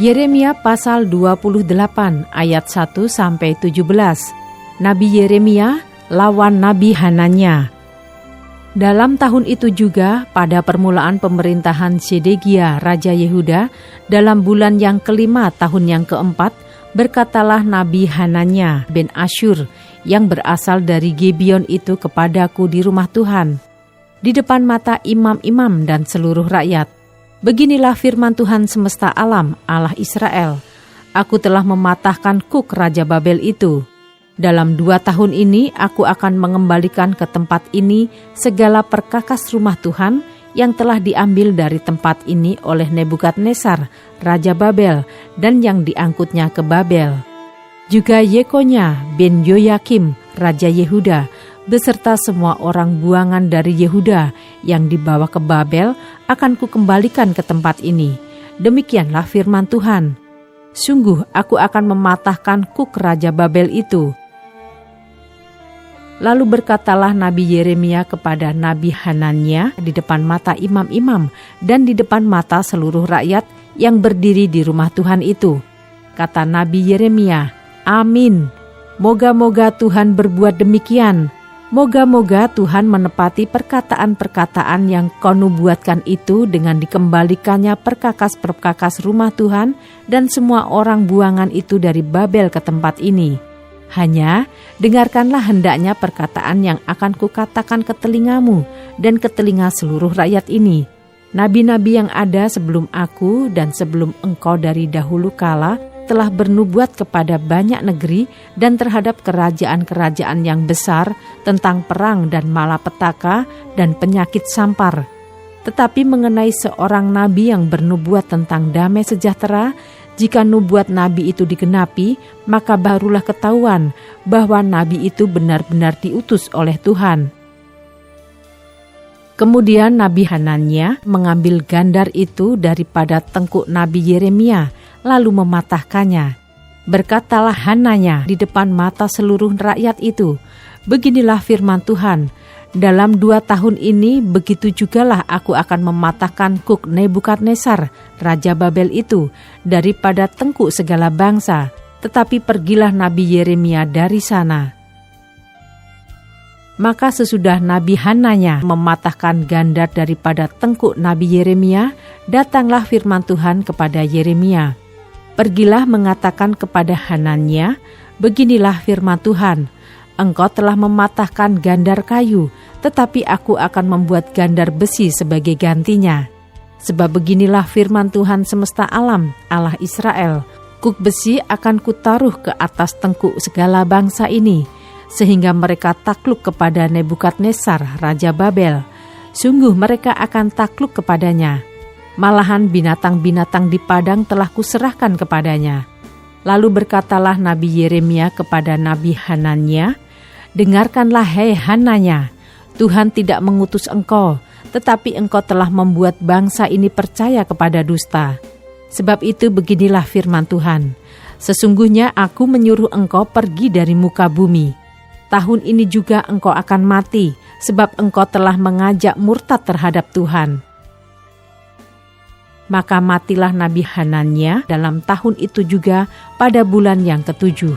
Yeremia pasal 28 ayat 1-17. Nabi Yeremia lawan Nabi Hananya. Dalam tahun itu juga, pada permulaan pemerintahan Sedekia Raja Yehuda, dalam bulan yang kelima tahun yang keempat, berkatalah Nabi Hananya bin Asyur yang berasal dari Gibeon itu kepadaku di rumah Tuhan, di depan mata imam-imam dan seluruh rakyat. Beginilah firman Tuhan semesta alam, Allah Israel. Aku telah mematahkan kuk Raja Babel itu. Dalam 2 tahun ini aku akan mengembalikan ke tempat ini segala perkakas rumah Tuhan yang telah diambil dari tempat ini oleh Nebukadnezar, Raja Babel, dan yang diangkutnya ke Babel. Juga Yekonya bin Yoyakim, Raja Yehuda, beserta semua orang buangan dari Yehuda yang dibawa ke Babel akan kukembalikan ke tempat ini. Demikianlah firman Tuhan. Sungguh aku akan mematahkan kuk Raja Babel itu. Lalu berkatalah Nabi Yeremia kepada Nabi Hananya di depan mata imam-imam dan di depan mata seluruh rakyat yang berdiri di rumah Tuhan itu. Kata Nabi Yeremia, "Amin. Moga-moga Tuhan berbuat demikian. Moga-moga Tuhan menepati perkataan-perkataan yang kau nubuatkan itu dengan dikembalikannya perkakas-perkakas rumah Tuhan dan semua orang buangan itu dari Babel ke tempat ini. Hanya dengarkanlah hendaknya perkataan yang akan kukatakan ke telingamu dan ke telinga seluruh rakyat ini. Nabi-nabi yang ada sebelum aku dan sebelum engkau dari dahulu kala telah bernubuat kepada banyak negeri dan terhadap kerajaan-kerajaan yang besar tentang perang dan malapetaka dan penyakit sampar. Tetapi mengenai seorang nabi yang bernubuat tentang damai sejahtera, jika nubuat nabi itu digenapi, maka barulah ketahuan bahwa nabi itu benar-benar diutus oleh Tuhan." Kemudian Nabi Hananya mengambil gandar itu daripada tengkuk Nabi Yeremia, lalu mematahkannya. Berkatalah Hananya di depan mata seluruh rakyat itu, "Beginilah firman Tuhan, dalam 2 tahun ini begitu jugalah aku akan mematahkan kuk Nebukadnezar, Raja Babel itu, daripada tengkuk segala bangsa. Tetapi pergilah Nabi Yeremia dari sana." Maka sesudah Nabi Hananya mematahkan gandar daripada tengkuk Nabi Yeremia, datanglah firman Tuhan kepada Yeremia. "Pergilah mengatakan kepada Hananya, beginilah firman Tuhan, engkau telah mematahkan gandar kayu, tetapi aku akan membuat gandar besi sebagai gantinya. Sebab beginilah firman Tuhan semesta alam, Allah Israel, kuk besi akan kutaruh ke atas tengkuk segala bangsa ini, sehingga mereka takluk kepada Nebukadnezar, Raja Babel. Sungguh mereka akan takluk kepadanya. Malahan binatang-binatang di padang telah kuserahkan kepadanya." Lalu berkatalah Nabi Yeremia kepada Nabi Hananya, "Dengarkanlah hai Hananya, Tuhan tidak mengutus engkau, tetapi engkau telah membuat bangsa ini percaya kepada dusta. Sebab itu beginilah firman Tuhan, sesungguhnya aku menyuruh engkau pergi dari muka bumi. Tahun ini juga engkau akan mati, sebab engkau telah mengajak murtad terhadap Tuhan." Maka matilah Nabi Hananya dalam tahun itu juga pada bulan yang ke-7.